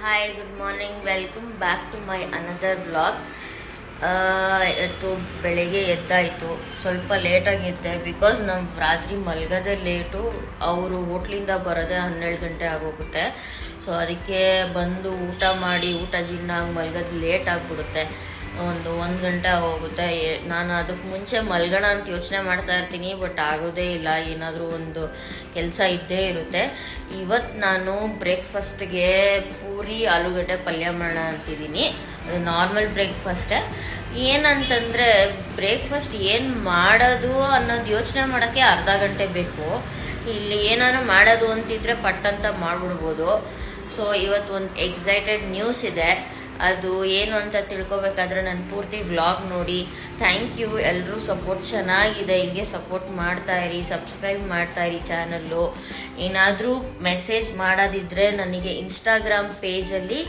Hi, good morning. Welcome back to my another vlog. ಇವತ್ತು ಬೆಳಗ್ಗೆ ಎದ್ದಾಯಿತು. ಸ್ವಲ್ಪ ಲೇಟಾಗಿ ಎದ್ದೆ ಬಿಕಾಸ್ ನಾವು ರಾತ್ರಿ ಮಲಗೋದೇ ಲೇಟು. ಅವರು ಹೋಟ್ಲಿಂದ ಬರೋದೇ 12 ಗಂಟೆ ಆಗೋಗುತ್ತೆ. ಸೊ ಅದಕ್ಕೆ ಬಂದು ಊಟ ಮಾಡಿ ಊಟ ಜೀರ್ಣ ಆಗಿ ಮಲಗೋದು ಲೇಟ್ ಆಗಿಬಿಡುತ್ತೆ. ಒಂದು ಗಂಟೆ ಆಗೋಗುತ್ತೆ. ನಾನು ಅದಕ್ಕೆ ಮುಂಚೆ ಮಲ್ಗೋಣ ಅಂತ ಯೋಚನೆ ಮಾಡ್ತಾ ಇರ್ತೀನಿ, ಬಟ್ ಆಗೋದೇ ಇಲ್ಲ. ಏನಾದರೂ ಒಂದು ಕೆಲಸ ಇದ್ದೇ ಇರುತ್ತೆ. ಇವತ್ತು ನಾನು ಬ್ರೇಕ್ಫಾಸ್ಟ್ಗೆ ಪೂರಿ ಆಲೂಗಡ್ಡೆ ಪಲ್ಯ ಮಾಡೋಣ ಅಂತಿದ್ದೀನಿ. ಅದು ನಾರ್ಮಲ್ ಬ್ರೇಕ್ಫಾಸ್ಟೇ. ಏನಂತಂದರೆ ಬ್ರೇಕ್ಫಾಸ್ಟ್ ಏನು ಮಾಡೋದು ಅನ್ನೋದು ಯೋಚನೆ ಮಾಡೋಕ್ಕೆ ಅರ್ಧ ಗಂಟೆ ಬೇಕು. ಇಲ್ಲಿ ಏನಾದ್ರು ಮಾಡೋದು ಅಂತಿದ್ರೆ ಪಟ್ಟಂತ ಮಾಡಿಬಿಡ್ಬೋದು. ಸೊ ಇವತ್ತು ಒಂದು ಎಕ್ಸೈಟೆಡ್ ನ್ಯೂಸ್ ಇದೆ. ಅದು ಏನು ಅಂತ ತಿಳ್ಕೊಬೇಕಾದ್ರೆ ನಾನು ಪೂರ್ತಿ ವ್ಲಾಗ್ ನೋಡಿ. ಥ್ಯಾಂಕ್ ಯು, ಎಲ್ಲರೂ ಸಪೋರ್ಟ್ ಚೆನ್ನಾಗಿದೆ. ಹಿಂಗೆ ಸಪೋರ್ಟ್ ಮಾಡ್ತಾಯಿರಿ, ಸಬ್ಸ್ಕ್ರೈಬ್ ಮಾಡ್ತಾಯಿರಿ ಚಾನಲ್ಲು. ಏನಾದರೂ ಮೆಸೇಜ್ ಮಾಡೋದಿದ್ದರೆ ನನಗೆ ಇನ್ಸ್ಟಾಗ್ರಾಮ್ ಪೇಜಲ್ಲಿ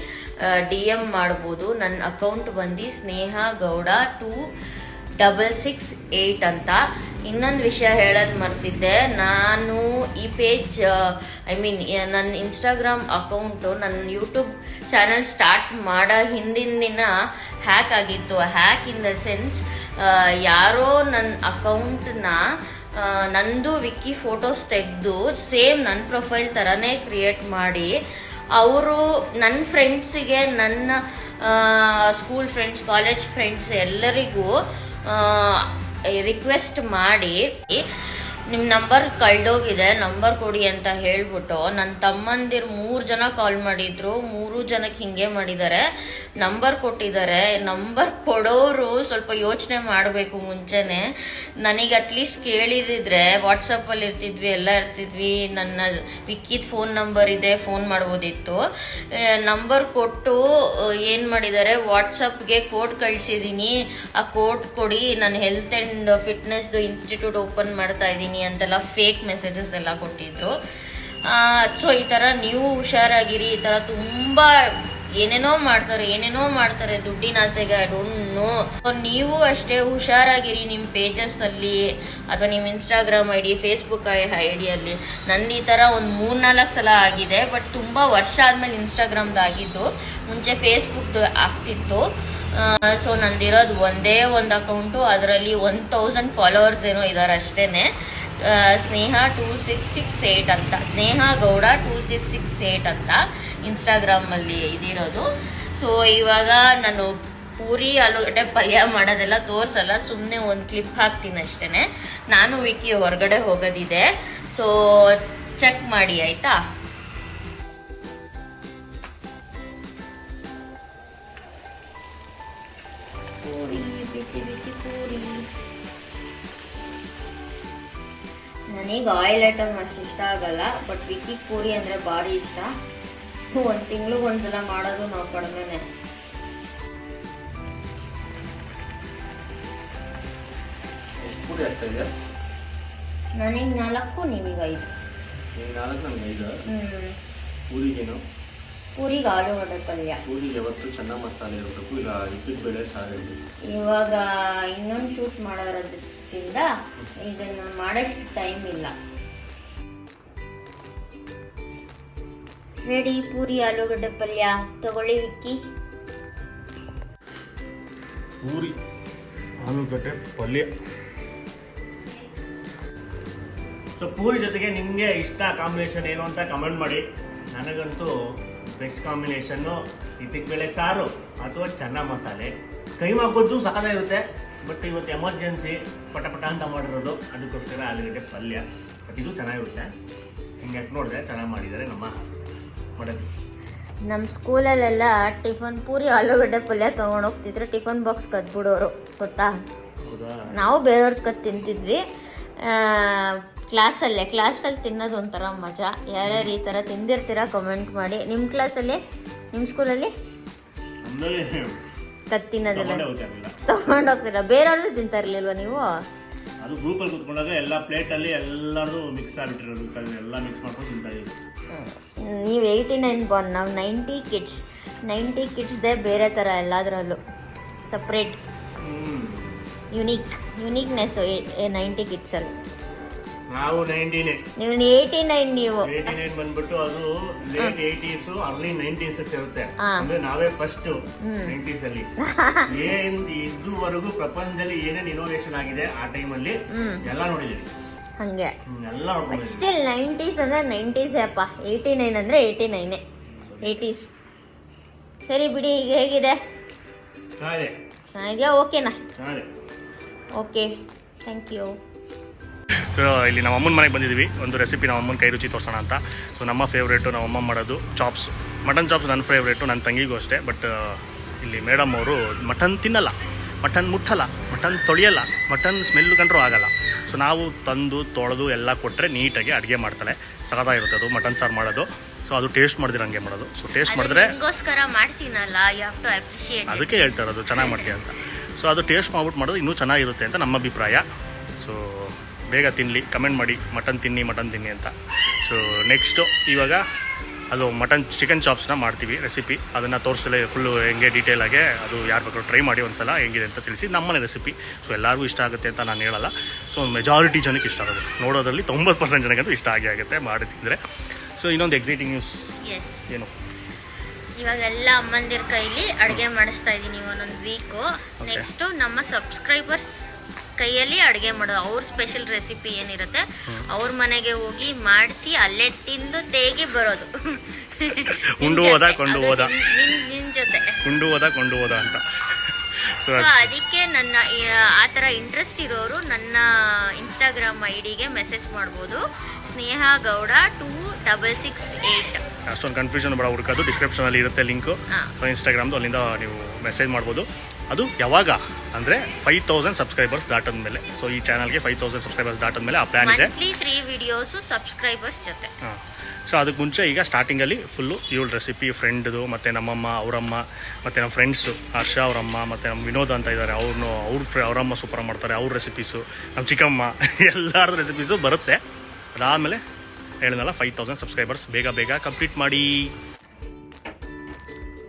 DM ಮಾಡ್ಬೋದು. ನನ್ನ ಅಕೌಂಟ್ ಬಂದು ಸ್ನೇಹ ಗೌಡ 2668 ಅಂತ. ಇನ್ನೊಂದು ವಿಷಯ ಹೇಳೋದು ಮರ್ತಿದ್ದೆ. ನಾನು ಈ ಪೇಜ್ ನನ್ನ ಇನ್ಸ್ಟಾಗ್ರಾಮ್ ಅಕೌಂಟು ನನ್ನ ಯೂಟ್ಯೂಬ್ ಚಾನಲ್ ಸ್ಟಾರ್ಟ್ ಮಾಡೋ ಹಿಂದಿನ ದಿನ ಹ್ಯಾಕ್ ಆಗಿತ್ತು. ಹ್ಯಾಕ್ ಇನ್ ದ ಸೆನ್ಸ್, ಯಾರೋ ನನ್ನ ಅಕೌಂಟನ್ನ ನಂದು ವಿಕ್ಕಿ ಫೋಟೋಸ್ ತೆಗೆದು ಸೇಮ್ ನನ್ನ ಪ್ರೊಫೈಲ್ ಥರನೇ ಕ್ರಿಯೇಟ್ ಮಾಡಿ ಅವರು ನನ್ನ ಫ್ರೆಂಡ್ಸಿಗೆ, ನನ್ನ ಸ್ಕೂಲ್ ಫ್ರೆಂಡ್ಸ್, ಕಾಲೇಜ್ ಫ್ರೆಂಡ್ಸ್ ಎಲ್ಲರಿಗೂ ರಿಕ್ವೆಸ್ಟ್ ಮಾಡಿ ನಿಮ್ಮ ನಂಬರ್ ಕಳ್ದೋಗಿದೆ, ನಂಬರ್ ಕೊಡಿ ಅಂತ ಹೇಳ್ಬಿಟ್ಟು ನನ್ನ ತಮ್ಮಂದಿರು 3 ಜನ ಕಾಲ್ ಮಾಡಿದ್ರು. 3 ಜನಕ್ಕೆ ಹಿಂಗೆ ಮಾಡಿದ್ದಾರೆ, ನಂಬರ್ ಕೊಟ್ಟಿದ್ದಾರೆ. ನಂಬರ್ ಕೊಡೋರು ಸ್ವಲ್ಪ ಯೋಚನೆ ಮಾಡಬೇಕು ಮುಂಚೆನೆ. ನನಗೆ ಅಟ್ಲೀಸ್ಟ್ ಕೇಳಿದಿದ್ರೆ ವಾಟ್ಸಪ್ಪಲ್ಲಿ ಇರ್ತಿದ್ವಿ, ಎಲ್ಲ ಇರ್ತಿದ್ವಿ. ನನ್ನ ವಿಕ್ಕಿದ ಫೋನ್ ನಂಬರ್ ಇದೆ, ಫೋನ್ ಮಾಡ್ಬೋದಿತ್ತು. ನಂಬರ್ ಕೊಟ್ಟು ಏನು ಮಾಡಿದ್ದಾರೆ, ವಾಟ್ಸಪ್ಗೆ ಕೋಡ್ ಕಳಿಸಿದ್ದೀನಿ, ಆ ಕೋಡ್ ಕೊಡಿ, ನಾನು ಹೆಲ್ತ್ ಆ್ಯಂಡ್ ಫಿಟ್ನೆಸ್ದು ಇನ್ಸ್ಟಿಟ್ಯೂಟ್ ಓಪನ್ ಮಾಡ್ತಾ ಇದ್ದೀನಿ ಅಂತೆಲ್ಲ ಫೇಕ್ ಮೆಸೇಜಸ್ ಎಲ್ಲ ಕೊಟ್ಟಿದ್ರು. ಸೊ ಈ ಥರ ನೀವು ಹುಷಾರಾಗಿರಿ. ಈ ಥರ ತುಂಬ ಏನೇನೋ ಮಾಡ್ತಾರೆ ದುಡ್ಡಿನ ಆಸೆಗೆ. I don't know. ನೀವು ಅಷ್ಟೇ ಹುಷಾರಾಗಿರಿ. ನಿಮ್ಮ ಪೇಜಸ್ಸಲ್ಲಿ ಅಥವಾ ನಿಮ್ಮ ಇನ್ಸ್ಟಾಗ್ರಾಮ್ ID, ಫೇಸ್ಬುಕ್ ID-ಯಲ್ಲಿ. ನಂದು ಈ ಥರ ಒಂದು 3-4 ಸಲ ಆಗಿದೆ. ಬಟ್ ತುಂಬ ವರ್ಷ ಆದಮೇಲೆ ಇನ್ಸ್ಟಾಗ್ರಾಮ್ದು ಆಗಿದ್ದು. ಮುಂಚೆ ಫೇಸ್ಬುಕ್ದು ಆಗ್ತಿತ್ತು. ಸೊ ನಂದಿರೋದು ಒಂದೇ ಒಂದು ಅಕೌಂಟು, ಅದರಲ್ಲಿ 1000 ಫಾಲೋವರ್ಸ್ ಏನೋ ಇದ್ದಾರೆ ಅಷ್ಟೇ. ಸ್ನೇಹ 2668 ಅಂತ, ಸ್ನೇಹ ಗೌಡ 2668 ಅಂತ ಇನ್ಸ್ಟಾಗ್ರಾಮಲ್ಲಿ ಇದಿರೋದು. ಸೊ ಇವಾಗ ನಾನು ಪೂರಿ ಆಲೂಗಡ್ಡೆ ಪಲ್ಯ ಮಾಡೋದೆಲ್ಲ ತೋರಿಸಲ್ಲ, ಸುಮ್ಮನೆ ಒಂದು ಕ್ಲಿಪ್ ಹಾಕ್ತೀನಿ ಅಷ್ಟೇ. ನಾನು ವಿಕ್ಕಿ ಹೊರಗಡೆ ಹೋಗೋದಿದೆ, ಸೊ ಚೆಕ್ ಮಾಡಿ ಆಯಿತಾ. ಪೂರಿ, ಬಿಸಿ ಬಿಸಿ ಪೂರಿ. ನನಗೆ ಆಯಿಲ್ ಐಟಮ್ ಅಷ್ಟು ಇಷ್ಟ ಆಗಲ್ಲ, ಬಟ್ ವಿಕ್ಕಿ ಪೂರಿ ಅಂದರೆ ಭಾರಿ ಇಷ್ಟ. 1 ತಿಂಗ್ಳಿಗೆ ಒಂದ್ಸಲ ಮಾಡೋದು ನಾವು ಕಡಿಮೆನೆ. ನನಗೆ 4, ನಿಮಗೆ 5. ಪೂರಿಗೆ ಆಲೂಗಡ್ಡೆ ಪಲ್ಯ. ಪೂರಿಗೆ ಯಾವತ್ತು ಚೆನ್ನಾಗಿ ಮಸಾಲೆ ಇರಬೇಕು, ಇಲ್ಲ ಇದ್ದಿದ್ದ ಬೇಳೆ ಸಾರು ಇರಬೇಕು. ಇವಾಗ ಇನ್ನೊಂದು ಶೂಟ್ ಮಾಡೋದ್ರಿಂದ ಇದನ್ನು ಮಾಡೋಷ್ಟು ಟೈಮ್ ಇಲ್ಲ. ರೆಡಿ ಪೂರಿ ಆಲೂಗಡ್ಡೆ ಪಲ್ಯ. ತಗೊಳ್ಳಿ ವಿಕ್ಕಿ. ಪೂರಿ ಆಲೂಗಡ್ಡೆ ಪಲ್ಯ. ಸೊ ಪೂರಿ ಜೊತೆಗೆ ನಿಮಗೆ ಇಷ್ಟ ಕಾಂಬಿನೇಷನ್ ಏನು ಅಂತ ಕಮೆಂಟ್ ಮಾಡಿ. ನನಗಂತೂ ಬೆಸ್ಟ್ ಕಾಂಬಿನೇಷನ್ನು ಇದ್ದಕ್ಕೆ ಬೇಳೆ ಸಾರು ಅಥವಾ ಚೆನ್ನ ಮಸಾಲೆ. ಕೈಮಾ ಗೊಜ್ಜು ಸಕಲಾಗಿರುತ್ತೆ, ಬಟ್ ಇವತ್ತು ಎಮರ್ಜೆನ್ಸಿ ಪಟ ಅಂತ ಮಾಡಿರೋದು, ಅದಕ್ಕೋಸ್ಕರ ಆಲೂಗಡ್ಡೆ ಪಲ್ಯ. ಬಟ್ ಇದು ಚೆನ್ನಾಗಿರುತ್ತೆ. ಹಿಂಗೆ ನೋಡಿದ್ರೆ ಚೆನ್ನಾಗಿ ಮಾಡಿದ್ದಾರೆ ನಮ್ಮ ಮಡದಿ. ನಮ್ಮ ಸ್ಕೂಲಲ್ಲೆಲ್ಲ ಟಿಫನ್ ಪೂರಿ ಆಲೂಗಡ್ಡೆ ಪಲ್ಯ ತೊಗೊಂಡೋಗ್ತಿದ್ರು. ಟಿಫನ್ ಬಾಕ್ಸ್ ಕದ್ಬಿಡೋರು, ಗೊತ್ತಾ. ನಾವು ಬೇರೆಯವ್ರದ್ದು ಕದ್ದು ತಿಂತಿದ್ವಿ ಕ್ಲಾಸಲ್ಲಿ ತಿನ್ನೋದು ಒಂಥರ ಮಜಾ. ಯಾರ್ಯಾರು ಈ ಥರ ತಿಂದಿರ್ತೀರಾ ಕಮೆಂಟ್ ಮಾಡಿ. ನಿಮ್ಮ ಕ್ಲಾಸಲ್ಲಿ, ನಿಮ್ಮ ಸ್ಕೂಲಲ್ಲಿ ಕದ್ದು ತಿನ್ನೋದೆಲ್ಲ ತೊಗೊಂಡೋಗ್ತೀರಾ? ಬೇರೆಯವ್ರದ್ದು ತಿಂತಾ ಇರಲಿಲ್ವಾ ನೀವು? ಅದು ಗ್ರೂಪಲ್ಲಿ ಕೂತ್ಕೊಂಡಾಗ ಎಲ್ಲ ಪ್ಲೇಟಲ್ಲಿ ಎಲ್ಲರೂ ಮಿಕ್ಸ್ ಆಗಿಬಿಟ್ಟಿರೋದು, ಎಲ್ಲ ಮಿಕ್ಸ್ ಮಾಡ್ಕೊಂಡು ತಿಂತಾ ಇದ್ದೀವಿ. ನೀವು 89 ಬಾರ್ನ್, ನಾವು 90 ಕಿಡ್ಸ್. 90 ಕಿಡ್ಸ್ದೇ ಬೇರೆ ಥರ ಎಲ್ಲದರಲ್ಲೂ ಸಪ್ರೇಟ್ ಯುನೀಕ್ನೆಸ್ಸು 90 ಕಿಡ್ಸಲ್ಲಿ. ನಾವು 90ನೇ. ನೀವು 89 ನೀವು 89 ಬಂದ್ಬಿಟ್ಟು ಅದು ಲೇಟ್ 80s ಅರ್ಲಿ 90s ಇರುತ್ತೆ. ಅಂದ್ರೆ ನಾವೇ ಫಸ್ಟ್ 90s ಅಲ್ಲಿ. ಇದುವರೆಗೂ ಪ್ರಪಂಚದಲ್ಲಿ ಏನೇನ್ ಇನೋವೇಷನ್ ಆಗಿದೆ ಆ ಟೈಮಲ್ಲಿ ಎಲ್ಲ ನೋಡಿದೀವಿ. ಹಂಗೆ ಎಲ್ಲ ನೋಡ್ಕೊಂಡಿದ್ದೀವಿ. ಸ್ಟಿಲ್ 90s ಅಂದ್ರೆ 90s ಅಪ್ಪ. 89 ಅಂದ್ರೆ 89 80s. ಸರಿ ಬಿಡಿ, ಈಗ ಹೇಗಿದೆ? ಚೆನ್ನಾಗಿದೆ. ಓಕೆನಾ? Okay, thank you. ಸೊ ಇಲ್ಲಿ ನಮ್ಮ ಅಮ್ಮನ ಮನೆಗೆ ಬಂದಿದ್ದೀವಿ. ಒಂದು ರೆಸಿಪಿ ನಮ್ಮ ಅಮ್ಮನ ಕೈ ರುಚಿ ತೋರಿಸೋಣ ಅಂತ. ಸೊ ನಮ್ಮ ಫೇವ್ರೇಟು ನಮ್ಮ ಅಮ್ಮ ಮಾಡೋದು ಚಾಪ್ಸ್, ಮಟನ್ ಚಾಪ್ಸ್ ನನ್ನ ಫೇವ್ರೇಟು, ನನ್ನ ತಂಗಿಗೂ ಅಷ್ಟೇ. ಬಟ್ ಇಲ್ಲಿ ಮೇಡಮ್ ಅವರು ಮಟನ್ ತಿನ್ನಲ್ಲ, ಮಟನ್ ಮುಟ್ಟಲ್ಲ, ಮಟನ್ ತೊಳೆಯಲ್ಲ, ಮಟನ್ ಸ್ಮೆಲ್ಲು ಕಂಡ್ರೂ ಆಗಲ್ಲ. ಸೊ ನಾವು ತಂದು ತೊಳೆದು ಎಲ್ಲ ಕೊಟ್ಟರೆ ನೀಟಾಗಿ ಅಡುಗೆ ಮಾಡ್ತಾಳೆ. ಸಖತ್ತಾಗಿರುತ್ತೆ ಅದು ಮಟನ್ ಸಾರು ಮಾಡೋದು. ಸೊ ಅದು ಟೇಸ್ಟ್ ಮಾಡಿದ್ರೆ ಹಂಗೆ ಮಾಡೋದು. ಸೊ ಟೇಸ್ಟ್ ಮಾಡಿದ್ರೆ ಅದಕ್ಕೆ ಹೇಳ್ತಾ ಇರೋದು ಚೆನ್ನಾಗಿ ಮಾಡ್ತೀಯ ಅಂತ. ಸೊ ಅದು ಟೇಸ್ಟ್ ಮಾಡ್ಬಿಟ್ಟು ಮಾಡೋದು ಇನ್ನೂ ಚೆನ್ನಾಗಿರುತ್ತೆ ಅಂತ ನಮ್ಮ ಅಭಿಪ್ರಾಯ. ಸೊ ಬೇಗ ತಿನ್ನಲಿ, ಕಮೆಂಟ್ ಮಾಡಿ ಮಟನ್ ತಿನ್ನಿ ಅಂತ. ಸೊ ನೆಕ್ಸ್ಟು ಇವಾಗ ಅದು ಚಿಕನ್ ಚಾಪ್ಸ್ನ ಮಾಡ್ತೀವಿ ರೆಸಿಪಿ. ಅದನ್ನು ತೋರಿಸಲೇ ಫುಲ್ಲು ಹೆಂಗೆ ಡೀಟೇಲಾಗೆ ಅದು ಯಾರು ಬೇಕಾದ್ರೂ ಟ್ರೈ ಮಾಡಿ ಒಂದು ಸಲ ಹೆಂಗಿದೆ ಅಂತ ತಿಳಿಸಿ. ನಮ್ಮನೆ ರೆಸಿಪಿ. ಸೊ ಎಲ್ಲರಿಗೂ ಇಷ್ಟ ಆಗುತ್ತೆ ಅಂತ ನಾನು ಹೇಳಲ್ಲ. ಸೊ ಮೆಜಾರಿಟಿ ಜನಕ್ಕೆ ಇಷ್ಟ ಆಗೋದು, ನೋಡೋದ್ರಲ್ಲಿ 90% ಜನಕ್ಕಂತೂ ಇಷ್ಟ ಆಗುತ್ತೆ ಮಾಡಿ ತಿಂದರೆ. ಸೊ ಇನ್ನೊಂದು ಎಕ್ಸೈಟಿಂಗ್ ನ್ಯೂಸ್ ಏನು, ಇವಾಗೆಲ್ಲ ಅಮ್ಮಂದಿರ ಕೈಲಿ ಅಡುಗೆ ಮಾಡಿಸ್ತಾ ಇದ್ದೀನಿ ಒಂದೊಂದು ವೀಕು. ನೆಕ್ಸ್ಟು ನಮ್ಮ ಸಬ್ಸ್ಕ್ರೈಬರ್ಸ್ ಕೈಯಲ್ಲಿ ಅಡುಗೆ ಮಾಡೋದು. ಅವ್ರ ಸ್ಪೆಷಲ್ ರೆಸಿಪಿ ಏನಿರುತ್ತೆ ಅವ್ರ ಮನೆಗೆ ಹೋಗಿ ಮಾಡಿಸಿ ಅಲ್ಲೇ ತಿಂದು ತೇಗಿ ಬರೋದು. ಉಂಡು ಹೋದ ಕೊಂಡು ಹೋದ ನಿನ್ ಜೊತೆ ಕೊಂಡು ಹೋದ ಅಂತ. ಸೊ ಅದಕ್ಕೆ ನನ್ನ ಆ ಥರ ಇಂಟ್ರೆಸ್ಟ್ ಇರೋರು ನನ್ನ ಇನ್ಸ್ಟಾಗ್ರಾಮ್ ಐಡಿಗೆ ಮೆಸೇಜ್ ಮಾಡ್ಬೋದು. ಸ್ನೇಹ ಗೌಡ 2668. ಅಷ್ಟೊಂದು ಕನ್ಫ್ಯೂಷನ್ ಬೇಡ, ಹುಡುಕೋದು ಡಿಸ್ಕ್ರಿಪ್ಷನಲ್ಲಿ ಇರುತ್ತೆ ಲಿಂಕು. ಸೊ ಇನ್ಸ್ಟಾಗ್ರಾಮ್ದು, ಅಲ್ಲಿಂದ ನೀವು ಮೆಸೇಜ್ ಮಾಡ್ಬೋದು. ಅದು ಯಾವಾಗ ಅಂದರೆ 5000 ಸಬ್ಸ್ಕ್ರೈಬರ್ಸ್ ದಾಟದ್ಮೇಲೆ. ಸೊ ಈ ಚಾನಲ್ಗೆ 5000 ಸಬ್ಸ್ಕ್ರೈಬರ್ಸ್ ದಾಟದ್ಮೇಲೆ ಆ ಪ್ಲಾನ್ ಇದೆ. 3 ವಿಡಿಯೋಸು ಸಬ್ಸ್ಕ್ರೈಬರ್ಸ್ ಜೊತೆ. ಸೊ ಅದಕ್ಕೆ ಮುಂಚೆ ಈಗ ಸ್ಟಾರ್ಟಿಂಗಲ್ಲಿ ಫುಲ್ಲು ಇವಳು ರೆಸಿಪಿ, ಫ್ರೆಂಡ್ದು, ಮತ್ತು ನಮ್ಮಮ್ಮ, ಅವರಮ್ಮ, ಮತ್ತು ನಮ್ಮ ಫ್ರೆಂಡ್ಸು ಹರ್ಷ ಅವರಮ್ಮ, ಮತ್ತು ನಮ್ಮ ವಿನೋದ್ ಅಂತ ಇದ್ದಾರೆ, ಅವರಮ್ಮ ಸೂಪರ್ ಮಾಡ್ತಾರೆ, ಅವ್ರ ರೆಸಿಪೀಸು, ನಮ್ಮ ಚಿಕ್ಕಮ್ಮ ಎಲ್ಲರದ್ದು ರೆಸಿಪೀಸು ಬರುತ್ತೆ. ಅದಾದಮೇಲೆ ಹೇಳಿದ್ನಲ್ಲ 5000 ಸಬ್ಸ್ಕ್ರೈಬರ್ಸ್ ಬೇಗ ಕಂಪ್ಲೀಟ್ ಮಾಡಿ.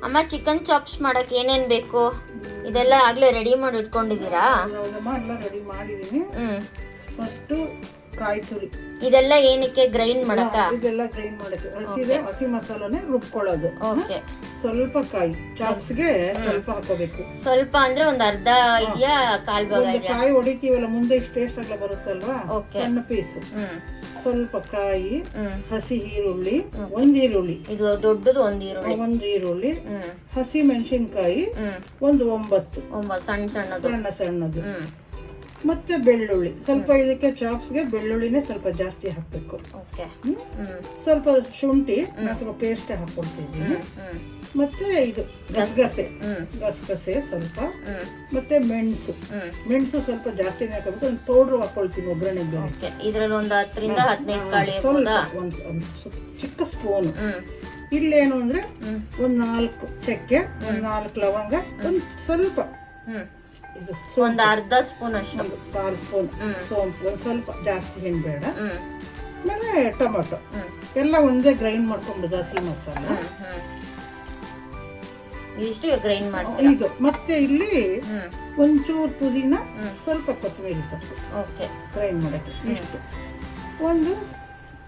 ಅಮ್ಮ, ಚಿಕನ್ ಚಾಪ್ಸ್ ಮಾಡಕ್ಕೆ ಏನೇನ್ ಬೇಕು? ಇದೆಲ್ಲ ಆಗ್ಲೇ ರೆಡಿ ಮಾಡಿ ಇಟ್ಕೊಂಡಿದ್ದೀರಾ? ಎಲ್ಲ ರೆಡಿ ಮಾಡಿದೀನಿ. ಫಸ್ಟ್ ಕಾಯಿ ತುರಿ. ಇದೆಲ್ಲ ಏನಕ್ಕೆ ಗ್ರೈಂಡ್ ಮಾಡಕ್ಕ? ಇದೆಲ್ಲ ಗ್ರೈಂಡ್ ಮಾಡಕ್ಕೆ. ಹಸಿ ಮಸಾಲಾನೇ ರುಬ್ಕೊಳ್ಳೋದು. ಓಕೆ. ಸ್ವಲ್ಪ ಕಾಯಿ ಚಾಪ್ಸ್ಗೆ ಸ್ವಲ್ಪ ಹಾಕೋಬೇಕು. ಸ್ವಲ್ಪ ಅಂದ್ರೆ ಒಂದ್ ಅರ್ಧ ಇದೆಯಾ, ಕಾಲ್ ಭಾಗ ಇದೆಯಾ? ಕಾಯಿ ಹೊಡಿತೀವಲ್ಲ ಮುಂದೆ ಇಷ್ಟು ಟೇಸ್ಟ್ ಎಲ್ಲ ಬರುತ್ತಲ್ವಾ, ಸಣ್ಣ ಪೀಸ್. ಸ್ವಲ್ಪ ಕಾಯಿ, ಹಸಿ ಈರುಳ್ಳಿ, ಒಂದ್ ಈರುಳ್ಳಿ, ಇದು ದೊಡ್ಡದು ಒಂದ್ ಈರುಳ್ಳಿ, ಹಸಿ ಮೆಣಸಿನ್ಕಾಯಿ ಒಂದು 9 ಸಣ್ಣದು, ಮತ್ತೆ ಬೆಳ್ಳುಳ್ಳಿ ಸ್ವಲ್ಪ. ಇದಕ್ಕೆ ಚಾಪ್ಸ್ಗೆ ಬೆಳ್ಳುಳ್ಳಿನೇ ಸ್ವಲ್ಪ ಜಾಸ್ತಿ ಹಾಕ್ಬೇಕು. ಸ್ವಲ್ಪ ಶುಂಠಿ ನಾನು ಸ್ವಲ್ಪ ಪೇಸ್ಟ್ ಹಾಕೊಳ್ತಿದ್ದೀನಿ. ಮತ್ತೆ ಇದು ಗಸಗಸೆ ಸ್ವಲ್ಪ, ಮತ್ತೆ ಮೆಣಸು ಸ್ವಲ್ಪ ಜಾಸ್ತಿನೇ ಹಾಕಬೇಕು. ಒಂದು ಪೌಡರ್ ಹಾಕೊಳ್ತೀನಿ ಒಗ್ಗರಣೆಗೆ. ಇದ್ರಲ್ಲಿ ಒಂದು 10 ರಿಂದ 15 ಕಾಳು, ಒಂದು ಚಿಕ್ಕ ಸ್ಪೂನ್. ಇಲ್ಲೇನು ಅಂದ್ರೆ ಒಂದ್ 4 ಚಕ್ಕೆ, ಒಂದ್ 4 ಲವಂಗ, ಒಂದ್ ಸ್ವಲ್ಪ ಒಂದು ಅರ್ಧ ಸ್ಪೂನ್ ಅಷ್ಟು, 1/4 ಸ್ಪೂನ್ ಸೋಂಪು, ಒಂದ್ ಸ್ವಲ್ಪ ಜಾಸ್ತಿ ಏನ್ ಬೇಡ. ಆಮೇಲೆ ಟೊಮೆಟೊ ಎಲ್ಲ ಒಂದೇ ಗ್ರೈಂಡ್ ಮಾಡ್ಕೊಂಡ್ಬಿಡುದು. ಹಸಿ ಮಸಾಲ ಇಷ್ಟು ಗ್ರೈಂಡ್ ಮಾಡ್ತೀರಾ? ಇದು ಮತ್ತೆ ಇಲ್ಲಿ ಒಂಚೂರು ಪುದೀನ, ಸ್ವಲ್ಪ ಕೊತ್ತಂಬರಿ ಸೊಪ್ಪು ಗ್ರೈಂಡ್ ಮಾಡಕ್ಕೆ. ಇಷ್ಟು ಒಂದು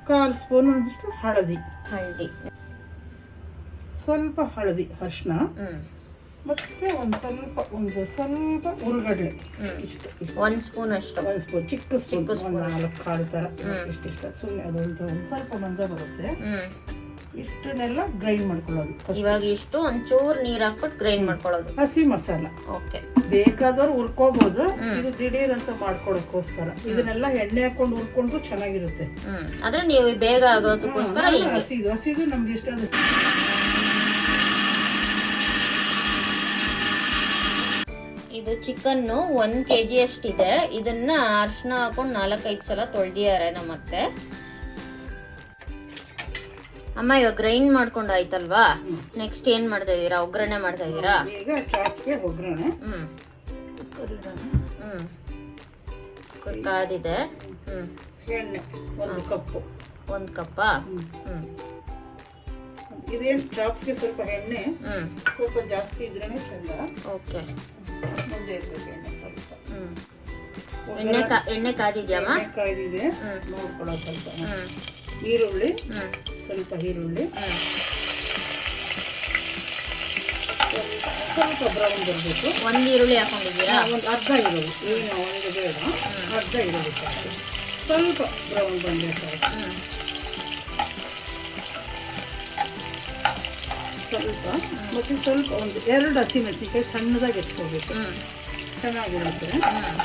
1/4 ಸ್ಪೂನ್ ಅಷ್ಟು ಹಳದಿ, ಸ್ವಲ್ಪ ಹಳದಿ, ಅರಿಶಿನ, ಮತ್ತೆ ಒಂದು ಸ್ವಲ್ಪ ಉಳ್ಳಗಡ್ಡೆ, ಇಷ್ಟು 1 ಸ್ಪೂನ್ ಅಷ್ಟು, 1 ಸ್ಪೂನ್ ಚಿಕ್ಕ ಸ್ಪೂನ್, 4 ಕಾಳು ತರ ಇಷ್ಟ. ಸುಮ್ಮನೆ ಅದೊಂದು ಸ್ವಲ್ಪ ಮಂದ ಬರುತ್ತೆ. ಇಷ್ಟನ್ನೆಲ್ಲ ಗ್ರೈಂಡ್ ಮಾಡ್ಕೊಳ್ಳೋದು. ಇವಾಗ ಇಷ್ಟು ಒಂಚೂರು ನೀರ್ ಹಾಕ್ಬಿಟ್ಟು ಗ್ರೈಂಡ್ ಮಾಡ್ಕೊಳ್ಳೋದು. ಹಸಿ ಮಸಾಲ ಓಕೆ. ಬೇಕಾದವ್ರು ಹುರ್ಕೋಬಹುದು. ಇದು ದಿಢೀರ್ ಅಂತ ಮಾಡ್ಕೊಳಕ್ಕೋಸ್ಕರ ಇದನ್ನೆಲ್ಲ ಎಣ್ಣೆ ಹಾಕೊಂಡು ಹುರ್ಕೊಂಡ್ರು ಚೆನ್ನಾಗಿರುತ್ತೆ. ಆದ್ರೆ ನೀವು ಬೇಗ ಆಗೋದಕ್ಕೋಸ್ಕರ ಹಸಿದು ನಮ್ಗೆ ಇಷ್ಟ. ಇದು ಚಿಕನ್ 1 kg ಅಷ್ಟಿದೆ. ಇದನ್ನ ಅರ್ಶಿನ ಹಾಕೊಂಡು 4-5 ಸಲ ತೊಳ್ದಿದ್ದಾರೆ ನಮ್ಮತ್ತೆ. ಅಮ್ಮ, ಇವಾಗ ಗ್ರೈಂಡ್ ಮಾಡ್ಕೊಂಡು ಆಯ್ತಲ್ವಾ, ನೆಕ್ಸ್ಟ್ ಏನ್ ಮಾಡ್ತಾ ಇದೀರಾ? ಒಗ್ಗರಣೆ ಮಾಡ್ತಾ ಇದೀರಾ? ಈಗ ಚಾಪ್ಗೆ ಒಗ್ಗರಣೆ. ಕಾದಿದೆ. ಎಣ್ಣೆ 1 ಕಪ್ಪು. 1 ಕಪ್ಪ. ಇದೇನು ಚಾಪ್ಸ್ಗೆ ಸ್ವಲ್ಪ ಎಣ್ಣೆ ಸ್ವಲ್ಪ ಜಾಸ್ತಿ ಇದ್ರೇನೆ ಚಂದ. ಓಕೆ. ಮುಂದೆ ಇರ್ಬೇಕು ಎಣ್ಣೆ ಸ್ವಲ್ಪ. ಎಣ್ಣೆ ಕಾದಿದ್ಯಮ್ಮ? ಎಣ್ಣೆ ಕಾಯ್ದಿದೆ, ಹ್ಮ್. ನೋಡ್ಕೊಳ್ಳೋ ಸ್ವಲ್ಪ. ಹ್ಮ್ ಈರುಳ್ಳಿ, ಹ್ಮ್ ಸ್ವಲ್ಪ ಈರುಳ್ಳಿ, ಹ್ಮ್ ಸ್ವಲ್ಪ ಬ್ರೌನ್ ಬರಬೇಕು. ಒಂದ್ ಈರುಳ್ಳಿ ಹಾಕೊಂಡಿದ್ದೀರಾ? ಒಂದು ಅರ್ಧ ಈರುಳ್ಳಿ, ಏನು ಒಂದು ಬೇಡ, ಅರ್ಧ ಈರುಳ್ಳಿ ಸಾಕು. ಸ್ವಲ್ಪ ಬ್ರೌನ್ ಬಂದರೆ ಸಾಕು. ಹ್ಮ್ ಸ್ವಲ್ಪ ಮತ್ತು ಸ್ವಲ್ಪ ಒಂದು 2 ಹಸಿಮೆಣಸಿನ್ಕಾಯಿ ಸಣ್ಣದಾಗಿ ಎತ್ಕೋಬೇಕು, ಹ್ಮ್ ಚೆನ್ನಾಗಿರುತ್ತೆ. ಹ್ಮ್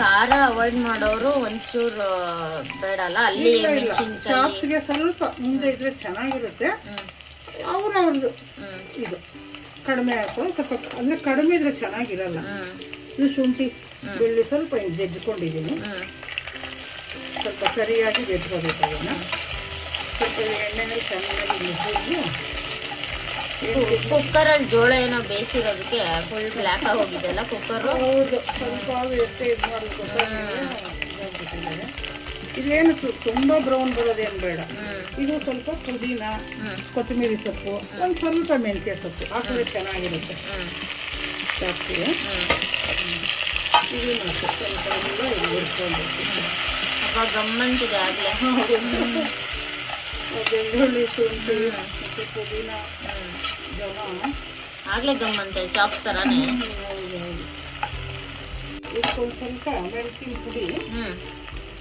ಖಾರ ಅವಾಯ್ಡ್ ಮಾಡೋರು ಒಂಚೂರು ಬೇಡಲ್ಲ, ಅಲ್ಲಿ ಮೆಣಸಿನ್ಕಾಯಿ. ಚಾಪ್ಸ್ಗೆ ಸ್ವಲ್ಪ ಮುಂದೆ ಇದ್ರೆ ಚೆನ್ನಾಗಿರುತ್ತೆ. ಹ್ಮ್ ಅವ್ರವ್ರದ್ದು ಹ್ಮ್ ಇದು ಕಡಿಮೆ ಹಾಕೊಂಡು ಸ್ವಲ್ಪ, ಅಂದರೆ ಕಡಿಮೆ ಇದ್ರೆ ಚೆನ್ನಾಗಿರಲ್ಲ. ಹ್ಮ್ ಇದು ಶುಂಠಿ ಬೆಳ್ಳಿ ಸ್ವಲ್ಪ ಜಜ್ಜಿಕೊಂಡಿದ್ದೀನಿ, ಹ್ಮ್ ಸ್ವಲ್ಪ ಸರಿಯಾಗಿ ಜಜ್ಕೋಬೇಕು. ಅದನ್ನು ಸ್ವಲ್ಪ ಎಣ್ಣೆನಲ್ಲಿ ಚೆನ್ನಾಗಿ ಮಿಕ್ಕಿದ್ದು. ಕುಕ್ಕರಲ್ಲಿ ಜೋಳ ಏನೋ ಬೇಯಿಸಿರೋದಕ್ಕೆ ಫುಲ್ ಬ್ಲ್ಯಾಕ್ ಆಗಿ ಹೋಗಿದೆಲ್ಲ ಕುಕ್ಕರು. ಹೌದು, ಸ್ವಲ್ಪ ಎಷ್ಟೇ ಇದು ಮಾಡಬೇಕು. ಇದೇನು ತುಂಬ ಬ್ರೌನ್ ಬರೋದೇನು ಬೇಡ. ಇದು ಸ್ವಲ್ಪ ಪುದೀನ, ಕೊತ್ತಂಬರಿ ಸೊಪ್ಪು, ಒಂದು ಸ್ವಲ್ಪ ಮೆಂತ್ಯ ಸೊಪ್ಪು ಹಾಕಿದ್ರೆ ಚೆನ್ನಾಗಿರುತ್ತೆ ಜಾಸ್ತಿಗೆ. ಇದು ಸ್ವಲ್ಪ ಎಲ್ಲ ಹುರ್ಕೊಳ್ಬೇಕು. ಹಬ್ಬ ಗಮ್ಮಂತಿದೆ ಆಗ್ಲೇ. ಬೆಳ್ಳುಳ್ಳಿ, ಶುಂಠಿ ಮತ್ತು ಪುದೀನ, ಜನ ಆಗ್ಲೇ ಗಮ್ಮಂತೆ ಚಾಪ್ಸ್ ತರಾನೇ. ಇದಕ್ಕೆ ಒಂದು ಸ್ವಲ್ಪ ಮೆಣಸಿನ ಪುಡಿ,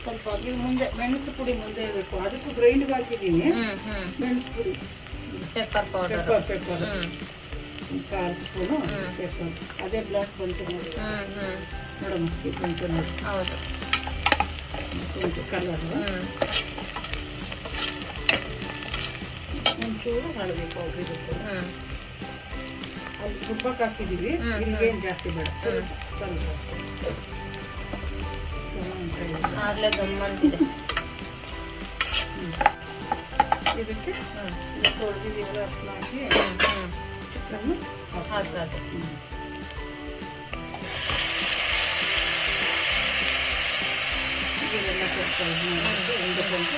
ಸ್ವಲ್ಪ ಅದು ಮುಂದೆ ಮೆಣಸು ಪುಡಿ ಮುಂದೆ ಇರಬೇಕು. ಅದಕ್ಕೂ ಗ್ರೈಂಡ್ಗೆ ಹಾಕಿದ್ದೀನಿ ಮೆಣಸು ಪುಡಿ, pepper powder, pepper 1/4 spoon pepper. ಅದೇ ಬ್ಲಾಕ್ ಬಂತು ನೋಡಿ ಮೇಡಮ್, ಇದು ಬಂತು ನೋಡಿ. ಹೌದು ಕಲರು. ಒಂಚೂರು ಹಳದಿ ಪೌಡ್ರ್ ಇರುತ್ತೆ. ಅಲ್ಲಿ ತುಪ್ಪಕ್ಕೆ ಹಾಕಿದ್ದೀವಿ, ಇಲ್ಲಿಗೇನು ಜಾಸ್ತಿ ಬೇಡ, ಸ್ವಲ್ಪ ಆಗ್ಲೇ ಗಮ್ಮಂತಿದೆ. ಇದಕ್ಕೆ ತೊಳೆದಿದ್ದೀವಲ್ಲ ಅರ್ಶಿನ ಹಾಕಿ ಚಿಕನ್ನು ಹಾಕೋದು. ಇದೆಲ್ಲ ಸ್ವಲ್ಪ ಉಂಡೆಕೊಂಡು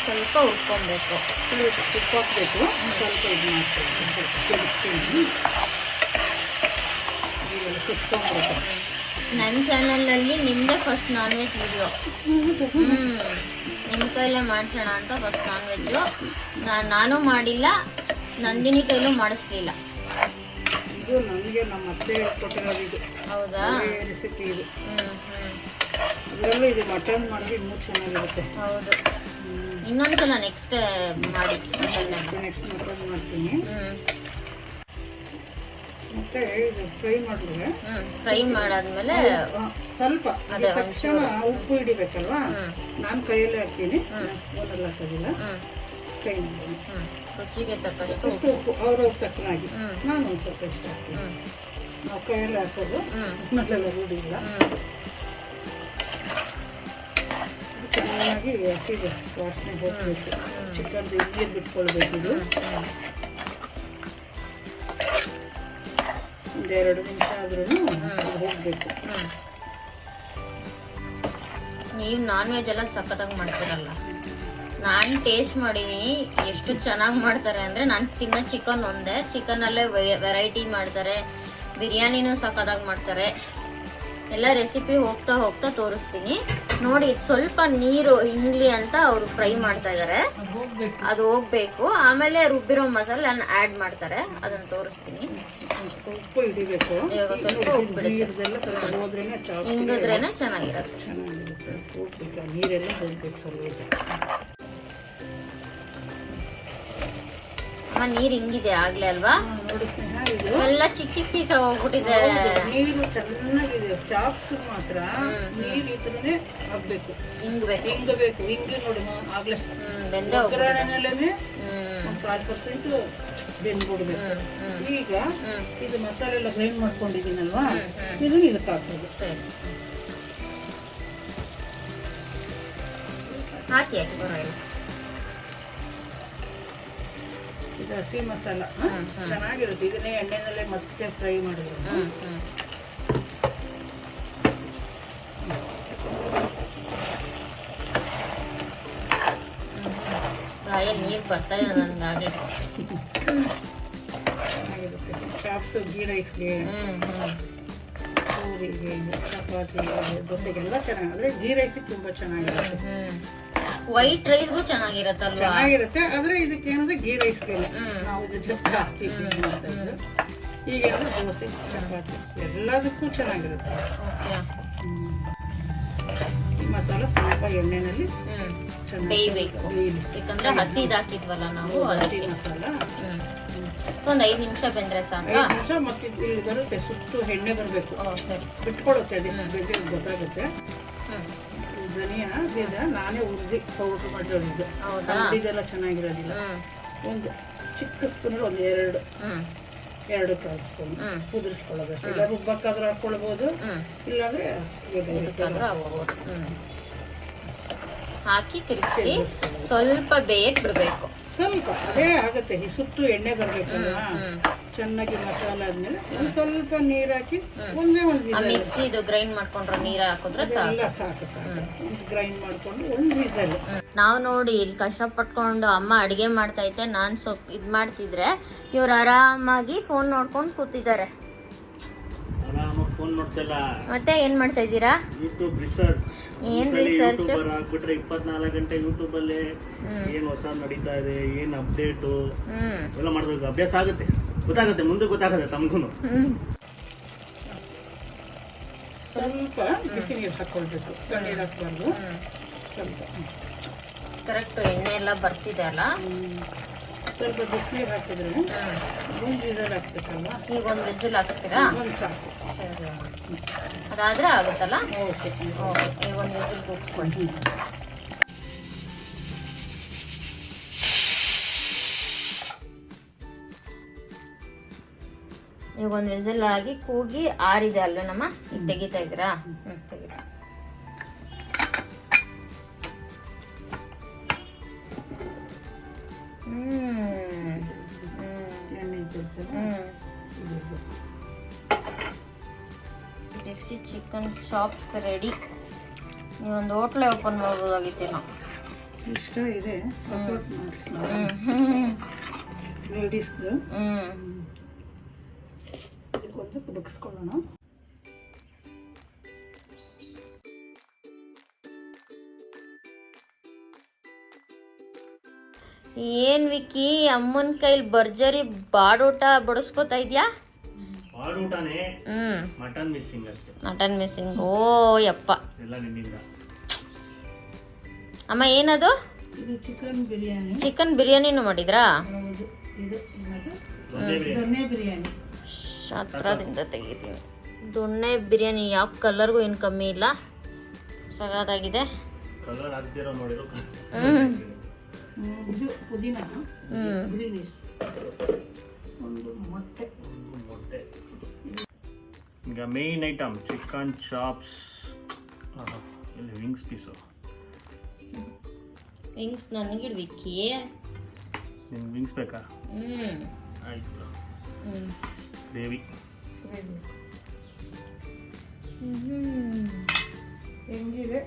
ಸ್ವಲ್ಪ ಹುರ್ಕೊಬೇಕು. ತುಪ್ಪ ಹಾಕಬೇಕು, ಸ್ವಲ್ಪ ಇದು ಮಾಡ್ಬೇಕು, ಕುತ್ಕೊಂಡ್ಬೇಕು. ನನ್ನ ಚಾನಲಲ್ಲಿ ನಿಮ್ಮದೇ ಫಸ್ಟ್ ನಾನ್ ವೆಜ್ ವಿಡಿಯೋ. ನಿಮ್ಮ ಕೈಲೇ ಮಾಡಿಸೋಣ ಅಂತ ಫಸ್ಟ್ ನಾನ್ ವೆಜ್ಜು. ನಾನು ಮಾಡಿಲ್ಲ, ನಂದಿನಿ ಕೈಲೂ ಮಾಡಿಸ್ಲಿಲ್ಲ. ಇದು ನನಗೆ ನಮ್ಮ ಅತ್ತೆ ಕೊಟ್ಟಿರೋದು. ಇದು ಹೌದಾ? ರೆಸಿಪಿ ಇದು. ಇದರಲ್ಲೂ ಇದು ಮಟನ್ ಮಾಡಿದ್ರೆ ಇನ್ನೂ ಚೆನ್ನಾಗಿರುತ್ತೆ. ಹೌದು, ಇನ್ನೊಂದ್ಸಲ ನೆಕ್ಸ್ಟ್ ಮಾಡಿ. ನೆಕ್ಸ್ಟ್ ಮಟನ್ ಮಾಡ್ತೀನಿ. ಮತ್ತೆ ಇದು ಫ್ರೈ ಮಾಡಿದ್ರೆ ಫ್ರೈ ಮಾಡಾದ್ಮೇಲೆ ಸ್ವಲ್ಪ ತಕ್ಷಣ ಉಪ್ಪು ಹಿಡಿಬೇಕಲ್ವಾ, ನಾನು ಕೈಯಲ್ಲೇ ಹಾಕ್ತೀನಿ, ಸ್ಪೂನಲ್ಲಿ ಹಾಕೋದಿಲ್ಲ. ಫ್ರೈ ಮಾಡಿ ರುಚಿಗೆ ತಕ್ಕಷ್ಟು ಉಪ್ಪು ಅವ್ರವ್ರ ತಕ್ಕನಾಗಿ. ನಾನು ಒಂದು ಸ್ವಲ್ಪ ಇಷ್ಟ ಹಾಕ್ತೀನಿ. ನಾವು ಕೈಯಲ್ಲೇ ಹಾಕೋದು, ಉಪ್ಪಿನಲ್ಲೆಲ್ಲ ರೂಢಿ ಇಲ್ಲ. ಚೆನ್ನಾಗಿ ಹಸಿದು ವಾಸನೆ ಹೋಗ್ಬೇಕು. ಚಿಕನ್ದು ನೀರು ಬಿಟ್ಕೊಳ್ಬೇಕು. ಇದು ಒಂದು 2 ನಿಮಿಷ ಆದ್ರೂ ಹೋಗ್ಬೇಕು. ನೀವು ನಾನ್ ವೆಜ್ ಎಲ್ಲ ಸಖತ್ತಾಗಿ ಮಾಡ್ತೀರಲ್ಲ. ನಾನು ಟೇಸ್ಟ್ ಮಾಡೀನಿ, ಎಷ್ಟು ಚೆನ್ನಾಗಿ ಮಾಡ್ತಾರೆ ಅಂದರೆ, ನಾನು ತಿನ್ನೋ ಚಿಕನ್ ಒಂದೇ. ಚಿಕನಲ್ಲೇ ವೆರೈಟಿ ಮಾಡ್ತಾರೆ, ಬಿರಿಯಾನಿನೂ ಸಖತ್ತಾಗಿ ಮಾಡ್ತಾರೆ. ಎಲ್ಲ ರೆಸಿಪಿ ಹೋಗ್ತಾ ಹೋಗ್ತಾ ತೋರಿಸ್ತೀನಿ ನೋಡಿ. ಸ್ವಲ್ಪ ನೀರು ಹಿಂಗ್ಲಿ ಅಂತ ಅವರು ಫ್ರೈ ಮಾಡ್ತಾ ಇದ್ದಾರೆ, ಅದು ಹೋಗ್ಬೇಕು. ಆಮೇಲೆ ರುಬ್ಬಿರೋ ಮಸಾಲೆ ಆ್ಯಡ್ ಮಾಡ್ತಾರೆ, ಅದನ್ನು ತೋರಿಸ್ತೀನಿ. ಉಪ್ಪು ಹಿಡಿಬೇಕು. ಇವಾಗ ಸ್ವಲ್ಪ ಉಪ್ಪು ಬಿಡುತ್ತೆ, ಹಿಂಗಿದ್ರೇನೆ ಚೆನ್ನಾಗಿರುತ್ತೆ. ನೀರೆಲ್ಲ ಹೋಗ್ಬೇಕು ಸ್ವಲ್ಪ. ನೀರ್ ಹಿಂಗಿದೆ ಆಗ್ಲೇ ಅಲ್ವಾ? ನೋಡಿ ಎಲ್ಲ ಚಿಕ್ಕ ಚಿಕ್ಕ ಪೀಸ್ ಹೋಗ್ಬಿಟ್ಟಿದೆ. ನೀರು ಚೆನ್ನಾಗಿದೆ. ಚಾಪ್ಸ್ ಮಾತ್ರ ನೀರು ಇದ್ರೇ ಆಗ್ಬೇಕು, ಹಿಂಗಬೇಕು. ಹಿಂಗೆ ನೋಡಿ ಆಗ್ಲೇ ಬೆಂದೆ ಒಗ್ಗರಣೆನಲ್ಲೇ 5% ಬೆಂದ್ಬಿಡ್ಬೇಕು. ಈಗ ಇದು ಮಸಾಲೆ ಎಲ್ಲ ಗ್ರೈಂಡ್ ಮಾಡ್ಕೊಂಡಿದ್ದೀನಲ್ವಾ, ಇದನ್ನ ಇದಕ್ಕೆ ಹಾಕೋದು. ಸರಿ, ಹಾಕಿ ಬರೋಲ್ಲ. ಇದು ಹಸಿ ಮಸಾಲ ಚೆನ್ನಾಗಿರುತ್ತೆ. ಇದನ್ನೇ ಎಣ್ಣೆನಲ್ಲೇ ಮತ್ತೆ ಫ್ರೈ ಮಾಡಿದ್ರು ಬರ್ತಾ ಇದೆ ನನ್ಗಾಗ್ಲಿ. ಚೆನ್ನಾಗಿರುತ್ತೆ ಚಾಪ್ಸ್ ಗೀ ರೈಸ್ಗೆ, ಪೂರಿಗೆ, ಚಪಾತಿಗೆ, ದೋಸೆಗೆಲ್ಲ ಚೆನ್ನಾಗಿ. ಅಂದರೆ ಗೀ ರೈಸಿಗೆ ತುಂಬ ಚೆನ್ನಾಗಿರುತ್ತೆ. ವೈಟ್ ರೈಸ್ಗೂ ಚೆನ್ನಾಗಿರತ್ತಲ್ವಾ? ಚೆನ್ನಾಗಿರುತ್ತೆ. ಆದರೆ ಇದಕ್ಕೆ ಏನಂದ್ರೆ ಗೀ ರೈಸ್ಗೆ ನಾವು ಇದ್ರ ಜಾಸ್ತಿ ಮಾಡ್ತಾಯಿದ್ರು. ಈಗ ದೋಸೆ, ಚಪಾತಿ ಎಲ್ಲದಕ್ಕೂ ಚೆನ್ನಾಗಿರುತ್ತೆ. ಈ ಮಸಾಲ ಸ್ವಲ್ಪ ಎಣ್ಣೆನಲ್ಲಿ ಬೇಯಬೇಕು, ಯಾಕಂದ್ರೆ ಹಸಿದ್ ಹಾಕಿದ್ವಲ್ಲ ನಾವು, ಹಸಿ ಮಸಾಲ. ಒಂದು 5 ನಿಮಿಷ ಬೆಂದ್ರೆ ಸಾಕ. ಮತ್ತೆ ಇಲ್ಲಿ ಬರುತ್ತೆ ಸುಟ್ಟು ಎಣ್ಣೆ ಬರಬೇಕು, ಸರಿ ಬಿಟ್ಕೊಡುತ್ತೆ. ಅದಕ್ಕೆ ಗೊತ್ತಾಗುತ್ತೆ. ಧನಿಯಾ ಬೀಜ ನಾನೇ ಹುರಿದು ಪೌಡರ್ ಮಾಡಿರೋದು, ಇದೆಲ್ಲ ಚೆನ್ನಾಗಿರೋದಿಲ್ಲ. ಒಂದು ಚಿಕ್ಕ ಸ್ಪೂನಲ್ಲಿ ಒಂದು ಎರಡು ಕಾಲು ಸ್ಪೂನ್ ಕುದಿಸ್ಕೊಳ್ಳೋದಷ್ಟು. ಇಲ್ಲ ರುಬ್ಬಕ್ಕಾದ್ರೂ ಹಾಕೊಳ್ಬೋದು, ಇಲ್ಲಾಂದ್ರೆ ಹಾಕಿ ತಿರುಗಿಸಿ ಸ್ವಲ್ಪ ಬೇಯಕ್ ಬಿಡ್ಬೇಕು. ಸ್ವಲ್ಪ ಅದೇ ಆಗುತ್ತೆ. ಈ ಸುಟ್ಟು ಎಣ್ಣೆ ಬರ್ಬೇಕಲ್ಲ, ಚೆನ್ನಾಗಿ ಮಸಾಲ ಆದ್ಮೇಲೆ ಒಂದು ಸ್ವಲ್ಪ ನೀರ್ ಹಾಕಿ ಒಂದೇ ಒಂದು ಮಿಕ್ಸಿದು ಗ್ರೈಂಡ್ ಮಾಡ್ಕೊಂಡ್ರೆ ನೀರ್ ಹಾಕಿದ್ರೆ ಸಾಕು. ಗ್ರೈಂಡ್ ಮಾಡ್ಕೊಂಡು ಒಂದು ವಿಸಲ್. ನಾವು ನೋಡಿ ಇಲ್ಲಿ ಕಷ್ಟಪಟ್ಕೊಂಡು ಅಮ್ಮ ಅಡಿಗೆ ಮಾಡ್ತಾ ಇದ್ದೆ, ನಾನ್ ಸ್ವಲ್ಪ ಇದ್ ಮಾಡ್ತಿದ್ರೆ ಇವ್ರು ಆರಾಮಾಗಿ ಫೋನ್ ನೋಡ್ಕೊಂಡು ಕೂತಿದ್ದಾರೆ. ಫೋನ್ ನೋಡ್ತಿಲ್ಲ. ಮತ್ತೆ ಏನ್ ಮಾಡ್ತಾ ಇದ್ದೀರಾ? YouTube research. ಏನ್ ರಿಸರ್ಚ್? ಹಾಕ್ಬಿಟ್ರೆ 24 ಗಂಟೆ ಯೂಟ್ಯೂಬ್ ಅಲ್ಲಿ ಏನ್ ಹೊಸ ನಡೀತಾ ಇದೆ, ಏನ್ ಅಪ್ಡೇಟು ಎಲ್ಲ ಮಾಡ್ಬೇಕು. ಅಭ್ಯಾಸ ಆಗುತ್ತೆ, ಗೊತ್ತಾಗುತ್ತೆ, ಮುಂದೆ ಗೊತ್ತಾಗುತ್ತೆ ತಮ್ಗೂನು. ಸ್ವಲ್ಪ ಬಿಸಿ ನೀರು ಹಾಕೊಳ್ಬೇಕು, ನೀರು ಹಾಕ್ಬಾರ್ದು. ಸ್ವಲ್ಪ ಕರೆಕ್ಟ್ ಎಣ್ಣೆ ಎಲ್ಲ ಬರ್ತಿದೆ ಅಲ್ಲ. ಸ್ವಲ್ಪ ಬಿಸಿನೀರು ಹಾಕಿದ್ರೆ ಒಂದು ವಿಸಲ್ ಹಾಕ್ಬೇಕಲ್ವಾ? ಈಗ ಒಂದು ವಿಸಿಲ್ ಹಾಕ್ಸ್ತೀರಾ? ಒಂದು ಸಾಕು. ಸರಿ, ಅದಾದ್ರೆ ಆಗುತ್ತಲ್ಲ. ಓಕೆ, ಈಗ ಒಂದು ವಿಸಿಲ್ ಕೂಗಿಸ್ಕೊಂಡು. ಈಗ ಒಂದು ವಿಸಿಲ್ ಆಗಿ ಕೂಗಿ ಆರಿದೆ ಅಲ್ವ ನಮ್ಮ. ಈಗ ತೆಗಿತಾ ಇದ್ದೀರಾ? ತೆಗಿತಾ. ಬಿಸಿ ಚಿಕನ್ ಚಾಪ್ಸ್ ರೆಡಿ. ನೀವೊಂದು ಹೋಟ್ಲೆ ಓಪನ್ ಮಾಡ್ಬೋದಾಗಿತ್ತೇನೋ. ಇಷ್ಟ ಇದೆ, ಸಪೋರ್ಟ್ ಮಾಡಿ ಲೇಡೀಸ್ದು. ಇದಕ್ಕೊಂದು ಕುದಿಸ್ಕೊಳ್ಳೋಣ. ಏನ್ ವಿಕ್ಕಿ, ಅಮ್ಮನ ಕೈಲಿ ಭರ್ಜರಿ ಬಾಡೂಟ ಬಡಿಸ್ಕೊತಾ ಇದ್ಯಾ? ಬಾಡೂಟನೇ, ಮಟನ್ ಮಿಸ್ಸಿಂಗ್ ಅಷ್ಟೇ. Mutton missing. ಓ ಯಪ್ಪ, ಎಲ್ಲ ನಿನ್ನಿಂದ. ಅಮ್ಮ ಏನದು? ಇದು ಚಿಕನ್ ಬಿರಿಯಾನಿ. ಚಿಕನ್ ಬಿರಿಯಾನಿನೂ ಮಾಡಿದ್ರಾ? ಹೌದು, ಇದು ದೊಣ್ಣೆ ಬಿರಿಯಾನಿ. ಹತ್ರದಿಂದ ತೆಗಿತೀನಿ. ದೊಣ್ಣೆ ಬಿರಿಯಾನಿ ಯಾವ ಕಲರ್ಗೂ ಏನು ಕಮ್ಮಿ ಇಲ್ಲ, ಸಗದಾಗಿದೆ. ಕಲರ್ ಹಾಕ್ದಿರೋ ನೋಡಿರೋ. ಇದು ಪುದೀನ, ಒಂದು ಮೊಟ್ಟೆ. ಈಗ ಮೇನ್ ಐಟಮ್ ಚಿಕನ್ ಚಾಪ್ಸ್. ಇಲ್ಲಿ ವಿಂಗ್ಸ್ ಪೀಸು. ವಿಂಗ್ಸ್ ನನಗಿಡ್ವಿಕ್ಕಿ. ನಿಮ್ಗೆ ವಿಂಗ್ಸ್ ಬೇಕಾ? ಆಯ್ತು. ಗ್ರೇವಿ. ಹೆಂಗಿದೆ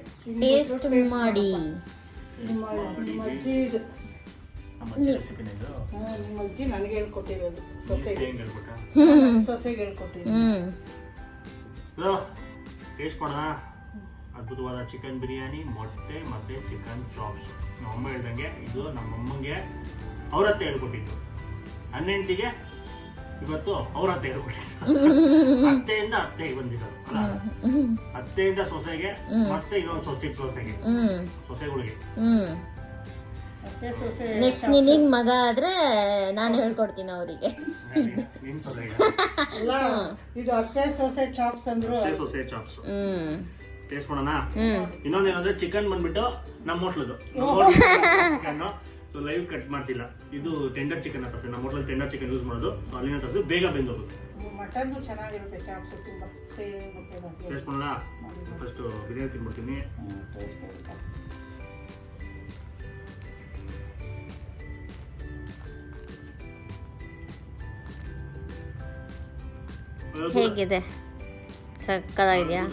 ಟೇಸ್ಟ್ ಮಾಡಿ. ನಿಮ್ಮ ಅಜ್ಜಿ ನನಗೆ ಹೇಳ್ಕೊಟ್ಟಿರೋದು, ಸೊಸೆಗೆ ಹೇಳ್ಕೊಟ್ಟಿರೋದು. ಟೇಸ್ಟ್ ಮಾಡೋಣ. ಅದ್ಭುತವಾದ ಚಿಕನ್ ಬಿರಿಯಾನಿ, ಮೊಟ್ಟೆ ಮತ್ತೆ ಚಿಕನ್ ಚಾಪ್ಸ್. ನಮ್ಮಮ್ಮ ಹೇಳ್ದಂಗೆ ಇದು ನಮ್ಮಮ್ಮಂಗೆ ಅವ್ರತ್ತೆ ಹೇಳ್ಕೊಟ್ಟಿದ್ದು, ಹನ್ನೆಂಟಿಗೆ ಇವತ್ತು ಅವ್ರತ್ತೆ ಹೇಳ್ಕೊಟ್ಟಿದ್ದು. ಅತ್ತೆಯಿಂದ ಅತ್ತೆಗೆ ಬಂದಿರೋದು, ಅತ್ತೆಯಿಂದ ಸೊಸೆಗೆ, ಮತ್ತೆ ಇನ್ನೊಂದು ಚಿಕ್ಕ ಸೊಸೆಗೆ, ಸೊಸೆಗಳಿಗೆ. ನೆಕ್ಸ್ಟ್ ನಿನಗ್ ಮಗ ಆದ್ರೆ ನಾನು ಹೇಳ್ಕೊಡ್ತೀನಿ ಅವರಿಗೆ. ನಿಮ್ ಸೊಸೆಗೆ ಇದು ಅತ್ತೆ ಸೊಸೆ ಚಾಪ್ಸ್ ಅಂದ್ರು. ಸೊಸೆ ಚಾಪ್ಸ್ ಟೇಸ್ಟ್ ಮಾಡೋಣ. ಇನ್ನೊಂದೇನಂದ್ರೆ ಚಿಕನ್ ಬಂದ್ಬಿಟ್ಟು ನಮ್ಮ ಹೋಟ್ಲದು ಚಿಕನ್. ಸೊ ಲೈವ್ ಕಟ್ ಮಾಡ್ಸಿಲ್ಲ, ಇದು ಟೆಂಡರ್ ಚಿಕನ್ ಅಂತ. ನಮ್ಮ ಹೋಟ್ಲಲ್ಲಿ ಟೆಂಡರ್ ಚಿಕನ್ ಯೂಸ್ ಮಾಡೋದು. ಸೊ ಅಲ್ಲಿನ ತರಿಸಿ ಬೇಗ ಬೆಂದೋಗುತ್ತೆ. ಮಟನ್ ಚೆನ್ನಾಗಿರುತ್ತೆ, ಚಾಪ್ಸ್ ತುಂಬಾ ಟೇಸ್ಟ್ ಮಾಡೋಣ. ಫಸ್ಟ್ ಬಿರಿಯಾನಿ ತಿನ್ಬಿಡ್ತೀನಿ. ಹೇಗಿದೆ? ಸಕ್ಕದಾಗಿದೆಯಾ?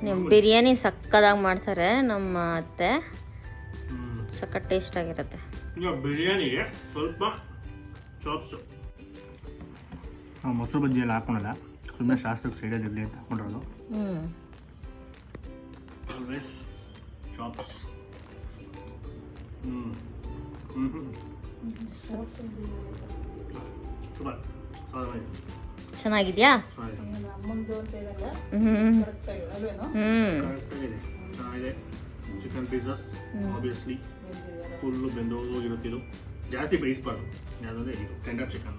ನೀವು ಬಿರಿಯಾನಿ ಸಕ್ಕದಾಗಿ ಮಾಡ್ತಾರೆ ನಮ್ಮ ಅತ್ತೆ, ಸಕ್ಕ ಟೇಸ್ಟ್ ಆಗಿರುತ್ತೆ. ಈಗ ಬಿರಿಯಾನಿಗೆ ಸ್ವಲ್ಪ ಚಾಪ್ಸು ನಾವು ಮೊಸರು ಬಜ್ಜಿ ಎಲ್ಲ ಹಾಕೊಳಲ್ಲ, ಸುಮ್ಮನೆ ಶಾಸ್ತ್ರಕ್ಕೆ ಸೈಡಲ್ಲಿ ಇರಲಿ ಅಂತ ಹಾಕೊಂಡಿರೋದು. Always chops. ಸೂಪರ್. ಚೆನ್ನಾಗಿದ್ಯಾ? ಅಮ್ಮಂದು ಅಂತ ಇರಲ್ಲ, ಹ್ಮ್ ಕರೆಕ್ಟ್ ಆಗಿ ಅಲ್ವೇನೋ? ಕರೆಕ್ಟಾಗಿದೆ, ಚೆನ್ನಾಗಿದೆ. ಚಿಕನ್ ಪೀಸಸ್ ಆಬ್ವಿಯಸ್ಲಿ ಫುಲ್ಲು ಬೆಂದೋಗಿರುತ್ತಿದ್ದು, ಜಾಸ್ತಿ ಬೇಯಿಸ್ಬಾರ್ದು, ಯಾವುದಂದ್ರೆ ಇದು ಟೆಂಡರ್ ಚಿಕನ್.